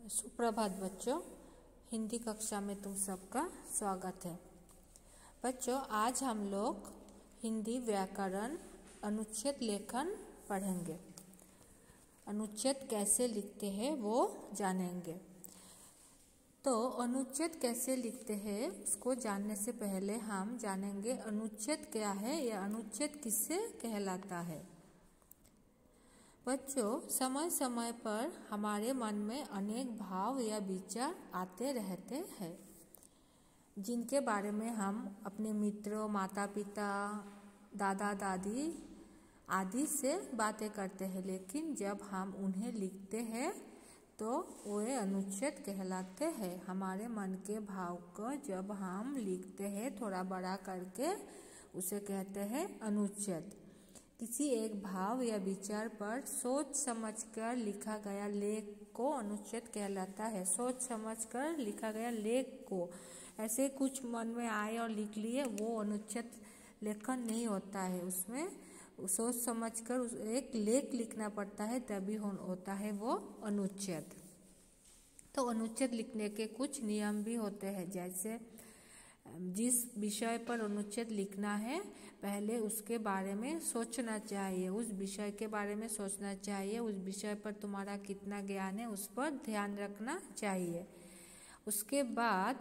सुप्रभात बच्चों, हिंदी कक्षा में तुम सबका स्वागत है। बच्चों, आज हम लोग हिंदी व्याकरण अनुच्छेद लेखन पढ़ेंगे। अनुच्छेद कैसे लिखते हैं वो जानेंगे। तो अनुच्छेद कैसे लिखते हैं उसको जानने से पहले हम जानेंगे अनुच्छेद क्या है या अनुच्छेद किससे कहलाता है। बच्चों, समय समय पर हमारे मन में अनेक भाव या विचार आते रहते हैं, जिनके बारे में हम अपने मित्रों, माता पिता, दादा दादी आदि से बातें करते हैं, लेकिन जब हम उन्हें लिखते हैं तो वे अनुच्छेद कहलाते हैं। हमारे मन के भाव को जब हम लिखते हैं थोड़ा बड़ा करके, उसे कहते हैं अनुच्छेद। किसी एक भाव या विचार पर सोच समझकर लिखा गया लेख को अनुच्छेद कहलाता है। सोच समझकर लिखा गया लेख को ऐसे कुछ मन में आए और लिख लिए, वो अनुच्छेद लेखन नहीं होता है। उसमें सोच समझकर एक लेख लिखना पड़ता है, तभी होता है वो अनुच्छेद। तो अनुच्छेद लिखने के कुछ नियम भी होते हैं, जैसे जिस विषय पर अनुच्छेद लिखना है पहले उसके बारे में सोचना चाहिए, उस विषय के बारे में सोचना चाहिए, उस विषय पर तुम्हारा कितना ज्ञान है उस पर ध्यान रखना चाहिए। उसके बाद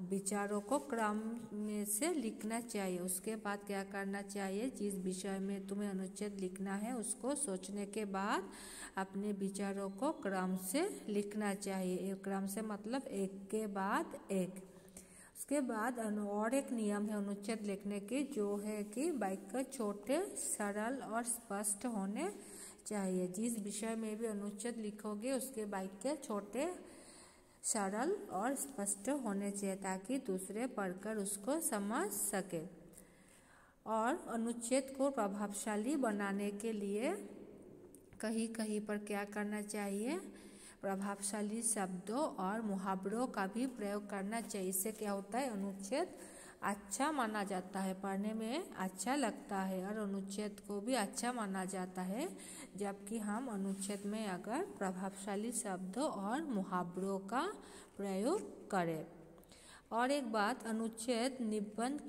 विचारों को क्रम में से लिखना चाहिए। उसके बाद क्या करना चाहिए, जिस विषय में तुम्हें अनुच्छेद लिखना है उसको सोचने के बाद अपने विचारों को क्रम से लिखना चाहिए। एक क्रम से मतलब एक के बाद एक। उसके बाद और एक नियम है अनुच्छेद लिखने की, जो है कि वाक्य छोटे, सरल और स्पष्ट होने चाहिए। जिस विषय में भी अनुच्छेद लिखोगे उसके वाक्य छोटे, सरल और स्पष्ट होने चाहिए, ताकि दूसरे पढ़कर उसको समझ सके। और अनुच्छेद को प्रभावशाली बनाने के लिए कहीं कहीं पर क्या करना चाहिए, प्रभावशाली शब्दों और मुहावरों का भी प्रयोग करना चाहिए। इससे क्या होता है, अनुच्छेद अच्छा माना जाता है, पढ़ने में अच्छा लगता है और अनुच्छेद को भी अच्छा माना जाता है, जबकि हम अनुच्छेद में अगर प्रभावशाली शब्दों और मुहावरों का प्रयोग करें। और एक बात, अनुच्छेद निबंध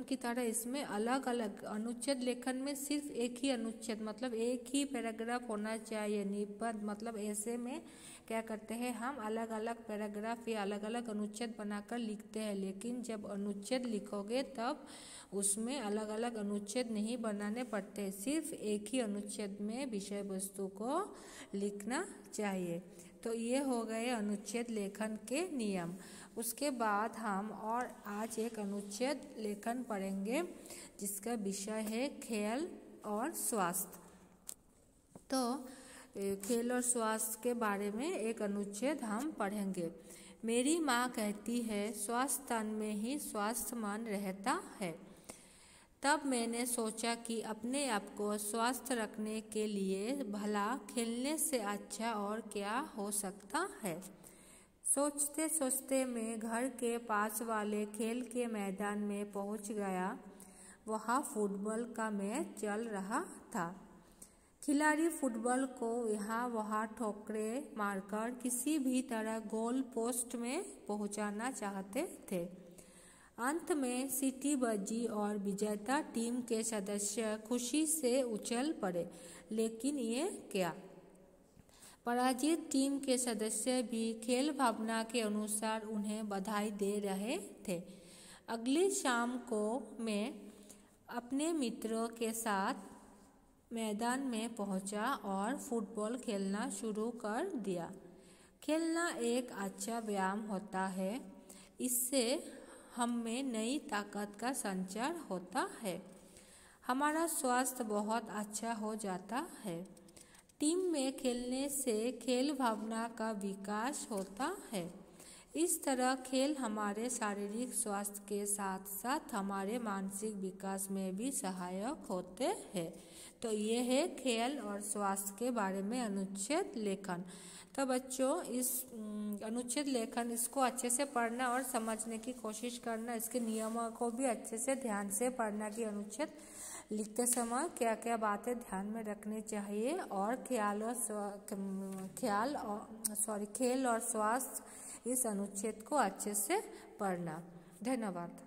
की तरह इसमें अलग अलग अनुच्छेद लेखन में सिर्फ एक ही अनुच्छेद मतलब एक ही पैराग्राफ होना चाहिए। निबंध मतलब ऐसे में क्या करते हैं, हम अलग अलग पैराग्राफ या अलग अलग अनुच्छेद बनाकर लिखते हैं, लेकिन जब अनुच्छेद लिखोगे तब उसमें अलग अलग अनुच्छेद नहीं बनाने पड़ते, सिर्फ एक ही अनुच्छेद में विषय वस्तु को लिखना चाहिए। तो ये हो गए अनुच्छेद लेखन के नियम। उसके बाद हम और आज एक अनुच्छेद लेखन पढ़ेंगे जिसका विषय है खेल और स्वास्थ्य। तो खेल और स्वास्थ्य के बारे में एक अनुच्छेद हम पढ़ेंगे। मेरी माँ कहती है स्वास्थ्य तन में ही स्वास्थ्यमान रहता है। तब मैंने सोचा कि अपने आप को स्वस्थ रखने के लिए भला खेलने से अच्छा और क्या हो सकता है। सोचते सोचते मैं घर के पास वाले खेल के मैदान में पहुंच गया। वहाँ फुटबॉल का मैच चल रहा था। खिलाड़ी फुटबॉल को यहाँ वहाँ ठोकरे मारकर किसी भी तरह गोल पोस्ट में पहुँचाना चाहते थे। अंत में सीटी बजी और विजेता टीम के सदस्य खुशी से उछल पड़े, लेकिन ये क्या, पराजित टीम के सदस्य भी खेल भावना के अनुसार उन्हें बधाई दे रहे थे। अगली शाम को मैं अपने मित्रों के साथ मैदान में पहुंचा और फुटबॉल खेलना शुरू कर दिया। खेलना एक अच्छा व्यायाम होता है, इससे हम में नई ताकत का संचार होता है, हमारा स्वास्थ्य बहुत अच्छा हो जाता है। टीम में खेलने से खेल भावना का विकास होता है। इस तरह खेल हमारे शारीरिक स्वास्थ्य के साथ साथ हमारे मानसिक विकास में भी सहायक होते हैं। तो ये है खेल और स्वास्थ्य के बारे में अनुच्छेद लेखन। तो बच्चों, इस अनुच्छेद लेखन इसको अच्छे से पढ़ना और समझने की कोशिश करना, इसके नियमों को भी अच्छे से ध्यान से पढ़ना कि अनुच्छेद लिखते समय क्या क्या बातें ध्यान में रखनी चाहिए, और खेल और स्वास्थ्य इस अनुच्छेद को अच्छे से पढ़ना। धन्यवाद।